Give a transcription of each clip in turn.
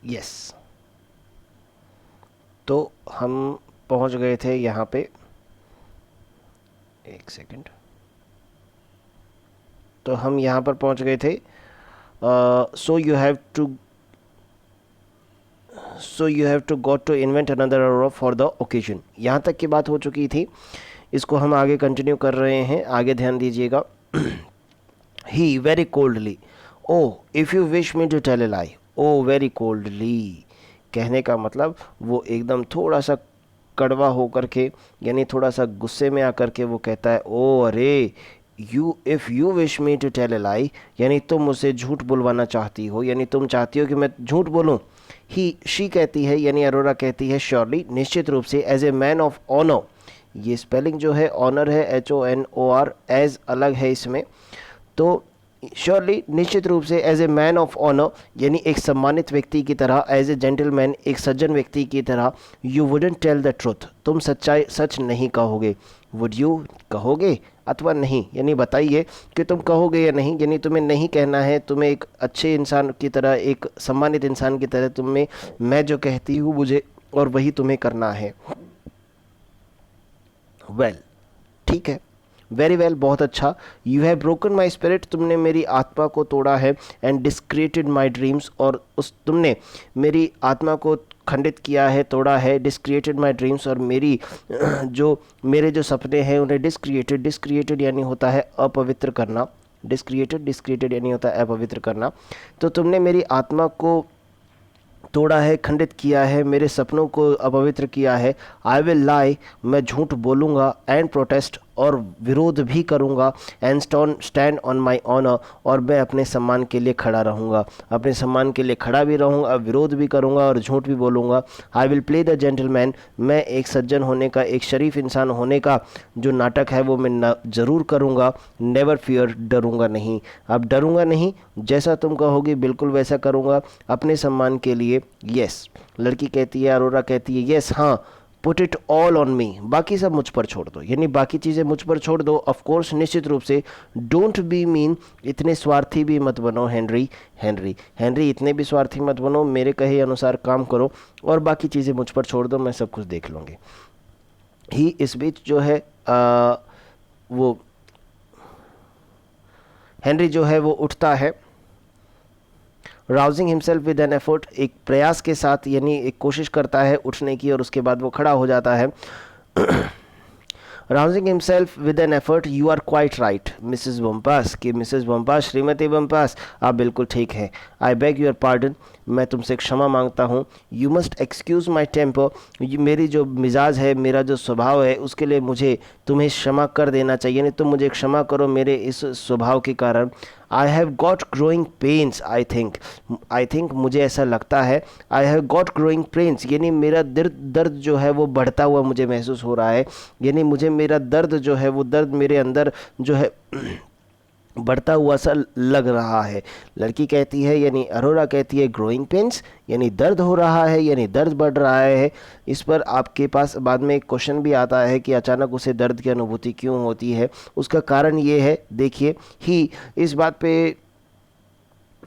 Yes, तो हम पहुंच गए थे यहाँ पे, एक सेकंड, तो हम यहाँ पर पहुंच गए थे। So you have to got to invent another order for the occasion. यहाँ तक की बात हो चुकी थी, इसको हम आगे कंटिन्यू कर रहे हैं, आगे ध्यान दीजिएगा। He very coldly, oh if you wish me to tell a lie, oh very coldly, कहने का मतलब वो एकदम थोड़ा सा कड़वा होकर के, यानी थोड़ा सा गुस्से में आकर के वो कहता है, ओ अरे, if you wish me to tell a lie, यानी तुम मुझसे झूठ बुलवाना चाहती हो, यानी तुम चाहती हो कि मैं झूठ बोलूं। शी कहती है, यानी अरोरा कहती है, श्योरली, निश्चित रूप से, as a man of honour, ये स्पेलिंग जो है ऑनर है HONOR, एज अलग है इसमें, तो श्योरली, निश्चित रूप से, as a man of honour, यानी एक सम्मानित व्यक्ति की तरह, एज ए जेंटलमैन, एक सज्जन व्यक्ति की तरह, you wouldn't tell the truth, तुम सच नहीं कहोगे। वुड यू, कहोगे अथवा नहीं, यानी बताइए कि तुम कहोगे या नहीं, यानी तुम्हें नहीं कहना है, तुम्हें एक अच्छे इंसान की तरह, एक सम्मानित इंसान की तरह, तुम्हें मैं जो कहती हूँ मुझे, और वही तुम्हें करना है। वेल, ठीक है, वेरी वेल, बहुत अच्छा। You have broken my spirit, तुमने मेरी आत्मा को तोड़ा है, एंड डिस्क्रिएटेड माई ड्रीम्स, और तुमने मेरी आत्मा को खंडित किया है, तोड़ा है, डिस्क्रिएटेड माई ड्रीम्स, और मेरे जो सपने हैं उन्हें डिस्क्रिएटेड यानी होता है अपवित्र करना, डिस्क्रिएटेड यानी होता है अपवित्र करना। तो तुमने मेरी आत्मा को तोड़ा है, खंडित किया है, मेरे सपनों को अपवित्र किया है। आई विल लाई, मैं झूठ बोलूँगा, एंड प्रोटेस्ट, और विरोध भी करूँगा, and stand on my honour, और मैं अपने सम्मान के लिए खड़ा रहूँगा, अपने सम्मान के लिए खड़ा भी रहूँगा, विरोध भी करूँगा और झूठ भी बोलूँगा। I will play the gentleman, मैं एक सज्जन होने का, एक शरीफ इंसान होने का जो नाटक है वो मैं ज़रूर करूँगा। नेवर फियर, डरूँगा नहीं, अब डरूँगा नहीं, जैसा तुम कहोगे बिल्कुल वैसा करूँगा, अपने सम्मान के लिए। यस, लड़की कहती है, अरोरा कहती है, यस, हाँ, put it all on me, बाकी सब मुझ पर छोड़ दो, यानी बाकी चीज़ें मुझ पर छोड़ दो। ऑफ कोर्स, निश्चित रूप से, डोंट बी मीन, इतने स्वार्थी भी मत बनो हेनरी, इतने भी स्वार्थी मत बनो, मेरे कहे अनुसार काम करो, और बाकी चीज़ें मुझ पर छोड़ दो, मैं सब कुछ देख लूँगी। ही, इस बीच जो है वो हेनरी जो है वो उठता है, rousing himself with an effort, एक प्रयास के साथ, यानी एक कोशिश करता है उठने की, और उसके बाद वो खड़ा हो जाता है। Rousing himself with an effort, you are quite right Mrs Bompas, कि मिसेस बम्पास, श्रीमती बम्पास, आप बिल्कुल ठीक हैं। आई बेग योर पार्डन, मैं तुमसे क्षमा मांगता हूँ। You must excuse my temper, मेरी जो मिजाज है, मेरा जो स्वभाव है, उसके लिए मुझे तुम्हें क्षमा कर देना चाहिए, नहीं तुम मुझे क्षमा करो मेरे इस स्वभाव के कारण। I have got growing pains, I think, मुझे ऐसा लगता है। I have got growing pains, यानी मेरा दर्द जो है वो बढ़ता हुआ मुझे महसूस हो रहा है, यानी मुझे मेरा दर्द जो है वो दर्द मेरे अंदर जो है बढ़ता हुआ सा लग रहा है। लड़की कहती है, यानी अरोरा कहती है, ग्रोइंग पेन्स, यानी दर्द हो रहा है, यानी दर्द बढ़ रहा है। इस पर आपके पास बाद में एक क्वेश्चन भी आता है कि अचानक उसे दर्द की अनुभूति क्यों होती है। उसका कारण ये है, देखिए, ही, इस बात पे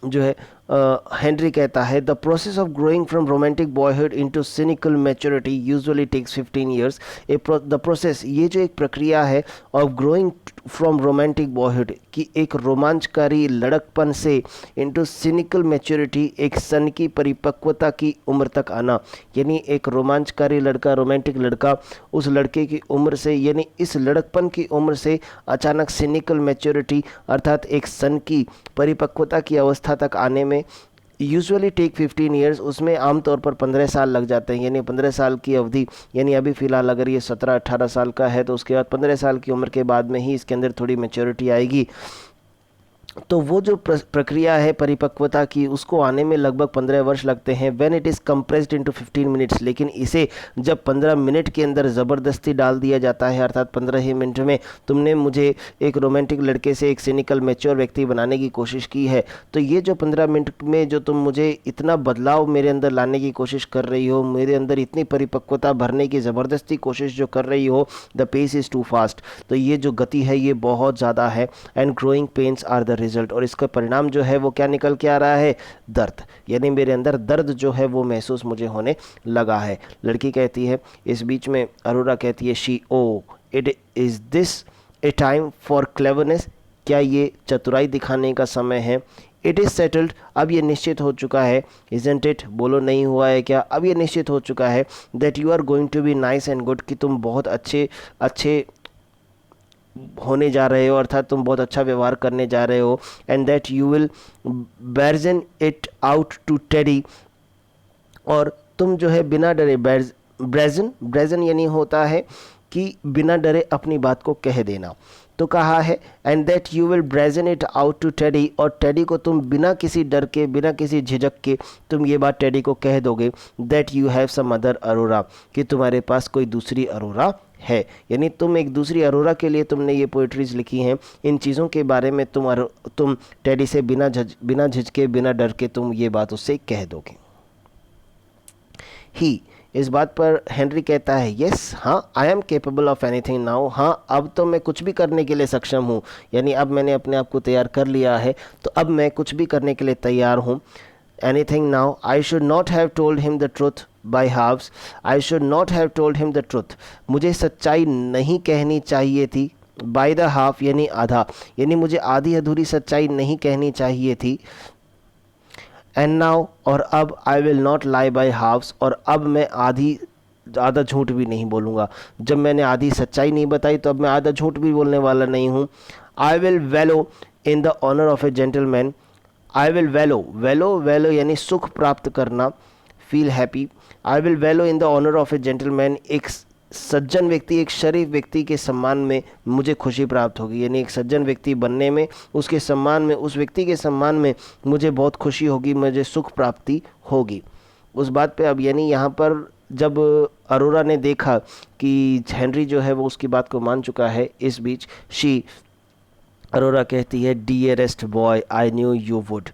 जो है हेनरी कहता है, the process of growing from romantic boyhood into cynical maturity usually takes 15 years. The process, ये जो एक प्रक्रिया है of growing from romantic boyhood, की एक रोमांचकारी लड़कपन से इनटू सिनिकल मैच्योरिटी, एक सन की परिपक्वता की उम्र तक आना, यानी एक रोमांचकारी लड़का, रोमांटिक लड़का, उस लड़के की उम्र से, यानी इस लड़कपन की उम्र से अचानक सिनिकल मैच्योरिटी अर्थात एक सन की परिपक्वता की अवस्था तक आने में यूजुअली टेक 15 ईयर्स, उसमें आमतौर पर 15 साल लग जाते हैं, यानी 15 साल की अवधि, यानी अभी फ़िलहाल अगर ये 17-18 साल का है तो उसके बाद 15 साल की उम्र के बाद में ही इसके अंदर थोड़ी मैच्योरिटी आएगी। तो वो जो प्रक्रिया है परिपक्वता की, उसको आने में लगभग 15 वर्ष लगते हैं। When it is compressed into 15 minutes, लेकिन इसे जब 15 मिनट के अंदर ज़बरदस्ती डाल दिया जाता है, अर्थात 15 ही मिनट में तुमने मुझे एक रोमांटिक लड़के से एक सिनिकल मैच्योर व्यक्ति बनाने की कोशिश की है, तो ये जो 15 मिनट में जो तुम मुझे इतना बदलाव मेरे अंदर लाने की कोशिश कर रही हो, मेरे अंदर इतनी परिपक्वता भरने की ज़बरदस्ती कोशिश जो कर रही हो, the pace is too fast, तो ये जो गति है ये बहुत ज़्यादा है। And growing pains are the result, और इसका परिणाम जो है वो क्या निकल के आ रहा है, दर्द, यानी मेरे अंदर दर्द जो है वो महसूस मुझे होने लगा है। लड़की कहती है, इस बीच में अरोरा कहती है, she oh it is this a time for cleverness, क्या ये चतुराई दिखाने का समय है। इट इज़ सेटल्ड, अब ये निश्चित हो चुका है। इजंट इट, बोलो नहीं हुआ है क्या, अब ये निश्चित हो चुका है। That you are going to be nice and good, कि तुम बहुत अच्छे अच्छे होने जा रहे हो, अर्थात तुम बहुत अच्छा व्यवहार करने जा रहे हो। And that you will bargain it out to Teddy, और तुम जो है बिना डरे, ब्रेजन ब्रेजन यानी होता है कि बिना डरे अपनी बात को कह देना, तो कहा है and that you will brazen it out to Teddy, और टेडी को तुम बिना किसी डर के, बिना किसी झिझक के तुम ये बात टेडी को कह दोगे, that you have some other Aurora, कि तुम्हारे पास कोई दूसरी अरोरा है, यानी तुम एक दूसरी अरोरा के लिए तुमने ये पोइट्रीज लिखी हैं। इन चीज़ों के बारे में तुम टेडी से बिना झिझके, बिना डर के तुम ये बात उससे कह दोगे। ही, इस बात पर हेनरी कहता है, यस, हाँ, I am capable of anything now, हाँ, अब तो मैं कुछ भी करने के लिए सक्षम हूँ, यानी अब मैंने अपने आप को तैयार कर लिया है, तो अब मैं कुछ भी करने के लिए तैयार हूँ। Anything now, I should not have told him the truth by halves, I should not have told him the truth, मुझे सच्चाई नहीं कहनी चाहिए थी, बाय द हाफ यानी आधा, यानी मुझे आधी अधूरी सच्चाई नहीं कहनी चाहिए थी। एंड नाउ, और अब, I will not lie by halves, और अब मैं आधा झूठ भी नहीं बोलूँगा। जब मैंने आधी सच्चाई नहीं बताई तो अब मैं आधा झूठ भी बोलने वाला नहीं हूँ। I will wallow in the honour of a gentleman, I will wallow यानी सुख प्राप्त करना, feel happy. I will wallow in the honour of a gentleman, एक सज्जन व्यक्ति, एक शरीफ व्यक्ति के सम्मान में मुझे खुशी प्राप्त होगी, यानी एक सज्जन व्यक्ति बनने में, उसके सम्मान में, उस व्यक्ति के सम्मान में मुझे बहुत खुशी होगी, मुझे सुख प्राप्ति होगी। उस बात पे अब यानी यहाँ पर जब अरोरा ने देखा कि हेनरी जो है वो उसकी बात को मान चुका है, इस बीच अरोरा कहती है, dearest boy I knew you would,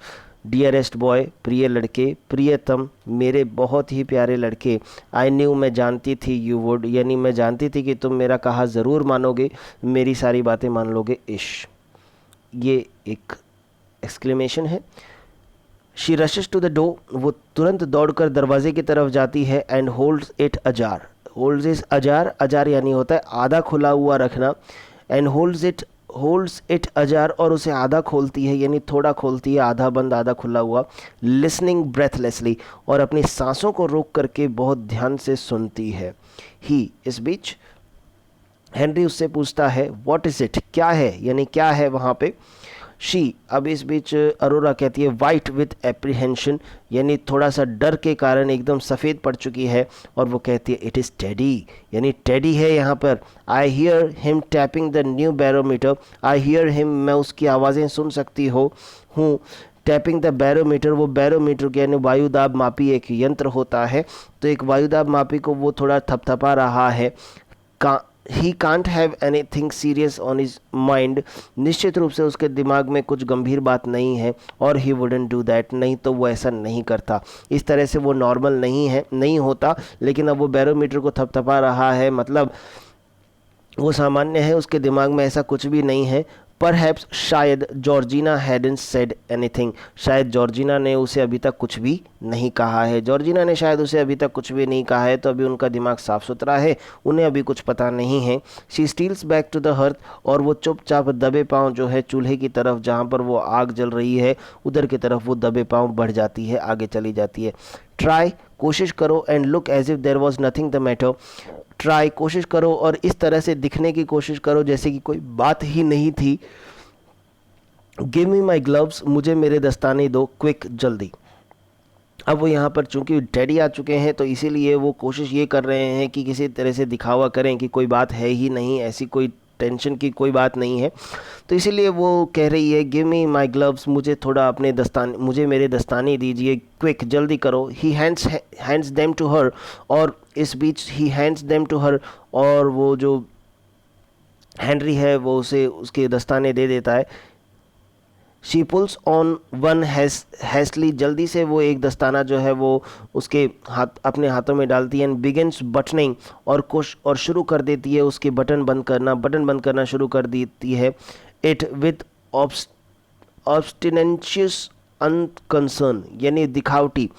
dearest boy, प्रिय लड़के, प्रियतम, मेरे बहुत ही प्यारे लड़के, आई न्यू, मैं जानती थी, यू वुड यानी मैं जानती थी कि तुम मेरा कहा ज़रूर मानोगे, मेरी सारी बातें मान लोगे, इश, ये एक एक्सक्लेमेशन है। She rushes to the door, वो तुरंत दौड़कर दरवाजे की तरफ जाती है, and holds it ajar, holds it ajar, ajar यानी होता है आधा खुला हुआ रखना, एंड होल्ड्स इट अजार, और उसे आधा खोलती है, यानी थोड़ा खोलती है, आधा बंद आधा खुला हुआ। लिसनिंग ब्रेथलेसली, और अपनी सांसों को रोक करके बहुत ध्यान से सुनती है। ही, इस बीच हेनरी उससे पूछता है, व्हाट इज़ इट, क्या है, यानी क्या है वहाँ पे। शी, अब इस बीच अरोरा कहती है, वाइट विथ एप्रीहेंशन, यानी थोड़ा सा डर के कारण एकदम सफ़ेद पड़ चुकी है, और वो कहती है, इट इज़ टेडी, यानी टेडी है यहाँ पर। I hear him tapping the new barometer, I hear him, मैं उसकी आवाज़ें सुन सकती हूँ। टैपिंग द बैरोमीटर, वो बैरोमीटर के यानी वायुदाब मापी एक यंत्र होता है, तो एक वायुदाब मापी को वो थोड़ा थपथपा रहा है। He can't have anything serious on his mind, निश्चित रूप से उसके दिमाग में कुछ गंभीर बात नहीं है, और ही वुडंट डू दैट, नहीं तो वो ऐसा नहीं करता, इस तरह से वो नॉर्मल नहीं होता, लेकिन अब वो बैरोमीटर को थपथपा रहा है, मतलब वो सामान्य है, उसके दिमाग में ऐसा कुछ भी नहीं है। परहैप्स, शायद, जॉर्जिना हैडंट सेड एनीथिंग, शायद जॉर्जिना ने उसे अभी तक कुछ भी नहीं कहा है, जॉर्जिना ने शायद उसे अभी तक कुछ भी नहीं कहा है, तो अभी उनका दिमाग साफ सुथरा है, उन्हें अभी कुछ पता नहीं है। She steals back to the hearth, और वो चुपचाप दबे पाँव जो है चूल्हे की तरफ, जहाँ पर वो आग जल रही है उधर की तरफ वो दबे पाँव बढ़ जाती है, आगे चली जाती है। ट्राई, कोशिश करो, and look as if there was nothing the matter, try, कोशिश करो, और इस तरह से दिखने की कोशिश करो जैसे कि कोई बात ही नहीं थी। गिव मी माई ग्लव्स, मुझे मेरे दस्ताने दो, क्विक, जल्दी। अब वो यहाँ पर चूंकि टेडी आ चुके हैं, तो इसीलिए वो कोशिश ये कर रहे हैं कि किसी तरह से दिखावा करें कि कोई बात है ही नहीं, ऐसी कोई टेंशन की कोई बात नहीं है, तो इसीलिए वो कह रही है, गिव मी माई ग्लव्स, मुझे थोड़ा अपने दस्ताने, मुझे मेरे दस्ताने दीजिए, क्विक, जल्दी करो। ही हैंड्स देम टू हर, और इस बीच ही हैंड्स देम टू हर, और वो जो हेनरी है वो उसे उसके दस्ताने दे देता है। शी पुल्स ऑन वन हैस्टली, जल्दी से वो एक दस्ताना जो है वो उसके हाथ अपने हाथों में डालती है, एंड बिगिन्स बटनिंग, और शुरू कर देती है उसके बटन बंद करना शुरू कर देती है। इट विथ ऑब्स्टिनेंशियस अनकंसर्न, यानी दिखावटी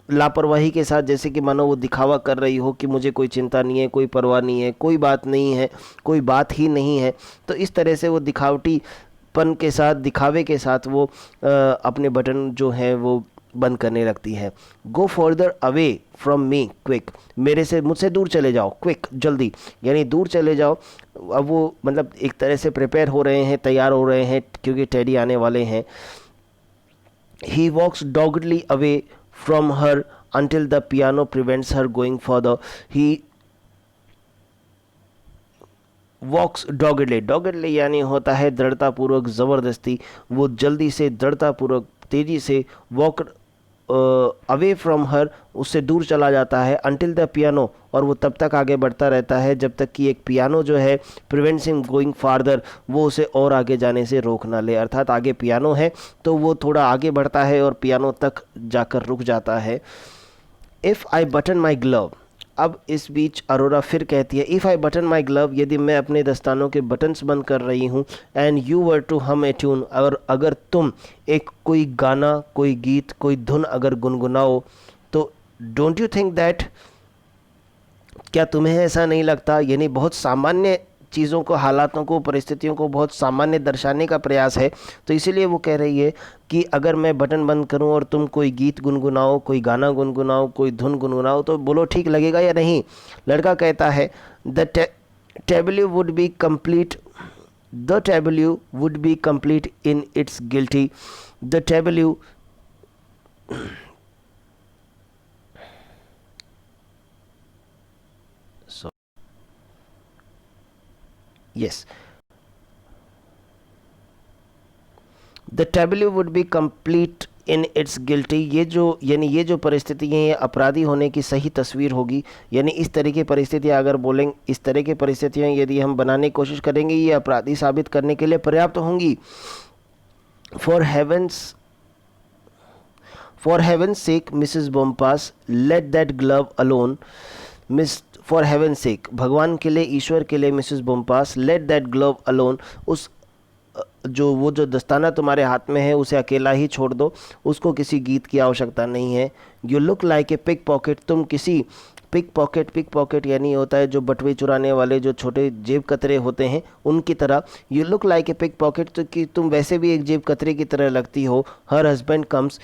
लापरवाही के साथ, जैसे कि मानो वो दिखावा कर रही हो कि मुझे कोई चिंता नहीं है, कोई परवाह नहीं है, कोई बात नहीं है, कोई बात ही नहीं है। तो इस तरह से वो दिखावटीपन के साथ, दिखावे के साथ वो अपने बटन जो है वो बंद करने लगती है। Go further away from me quick, मुझसे दूर चले जाओ, क्विक जल्दी, यानी दूर चले जाओ। अब वो मतलब एक तरह से प्रिपेयर हो रहे हैं, तैयार हो रहे हैं, क्योंकि टेडी आने वाले हैं। He walks doggedly away from her until the piano prevents her going further. He वॉक्स डॉगडली यानी होता है दृढ़तापूर्वक, ज़बरदस्ती। वो जल्दी से, दृढ़तापूर्वक, तेज़ी से वॉक अवे फ्रॉम हर, उससे दूर चला जाता है। अनटिल द पियानो, और वो तब तक आगे बढ़ता रहता है जब तक कि एक पियानो जो है प्रिवेंट्स हिम गोइंग फार्दर, वो उसे और आगे जाने से रोक ना ले। अर्थात आगे पियानो है तो वो थोड़ा आगे बढ़ता है और पियानो तक जाकर रुक जाता है। If I button my glove, अब इस बीच अरोरा फिर कहती है, if I button my glove, यदि मैं अपने दस्तानों के बटन्स बंद कर रही हूँ, एंड यू वर टू हम ए ट्यून, और अगर तुम एक कोई गाना, कोई गीत, कोई धुन अगर गुनगुनाओ, तो डोंट यू थिंक दैट, क्या तुम्हें ऐसा नहीं लगता, यानी बहुत सामान्य चीज़ों को, हालातों को, परिस्थितियों को बहुत सामान्य दर्शाने का प्रयास है। तो इसीलिए वो कह रही है कि अगर मैं बटन बंद करूं और तुम कोई गीत गुनगुनाओ, कोई गाना गुनगुनाओ, कोई धुन गुनगुनाओ, तो बोलो ठीक लगेगा या नहीं। लड़का कहता है the tableau would be complete, the tableau would be complete in its guilty, the tableau, yes, the tableau would be complete in its guilty, ये जो परिस्थिति है ये अपराधी होने की सही तस्वीर होगी। यानी इस तरह की परिस्थितियाँ अगर बोलेंगे, इस तरह की परिस्थितियाँ यदि हम बनाने की कोशिश करेंगे, ये अपराधी साबित करने के लिए पर्याप्त होंगी। For heaven's sake Mrs Bompas, let that glove alone. For heaven sake, भगवान के लिए, ईश्वर के लिए, Mrs Bompas, let that glove alone, वो जो दस्ताना तुम्हारे हाथ में है उसे अकेला ही छोड़ दो, उसको किसी गीत की आवश्यकता नहीं है। You look like a pickpocket, तुम किसी पिक पॉकेट यानी होता है जो बटवे चुराने वाले, जो छोटे जेब कतरे होते हैं, उनकी तरह। You look like a pickpocket, तो कि तुम वैसे भी एक जेब कतरे की तरह लगती हो। हर हस्बैंड कम्स,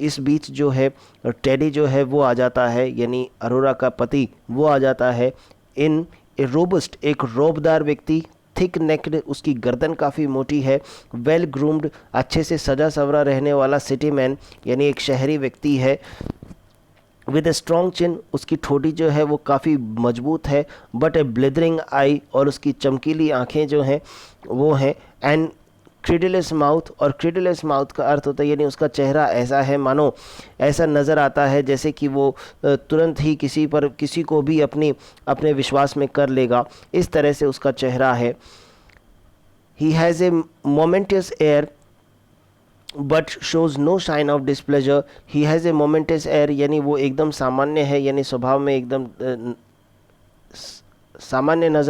इस बीच जो है टेडी जो है वो आ जाता है, यानी अरोरा का पति वो आ जाता है। इन ए रोबस्ट, एक रोबदार व्यक्ति, थिक नेक्ड, उसकी गर्दन काफ़ी मोटी है, वेल ग्रूम्ड, अच्छे से सजा सवरा रहने वाला सिटी मैन, यानी एक शहरी व्यक्ति है। विद ए स्ट्रॉन्ग चिन, उसकी ठोड़ी जो है वो काफ़ी मजबूत है। बट ए ब्लिदरिंग आई, और उसकी चमकीली आँखें जो हैं वो हैं। एंड क्रिडलेस माउथ, और क्रिडलेस माउथ का अर्थ होता है यानी उसका चेहरा ऐसा है मानो ऐसा नज़र आता है जैसे कि वो तुरंत ही किसी को भी अपने विश्वास में कर लेगा, इस तरह से उसका चेहरा है। He has a momentous air but shows no sign of displeasure. He has a momentous air, यानी वो एकदम सामान्य है, यानी स्वभाव में एकदम सामान्य नज़र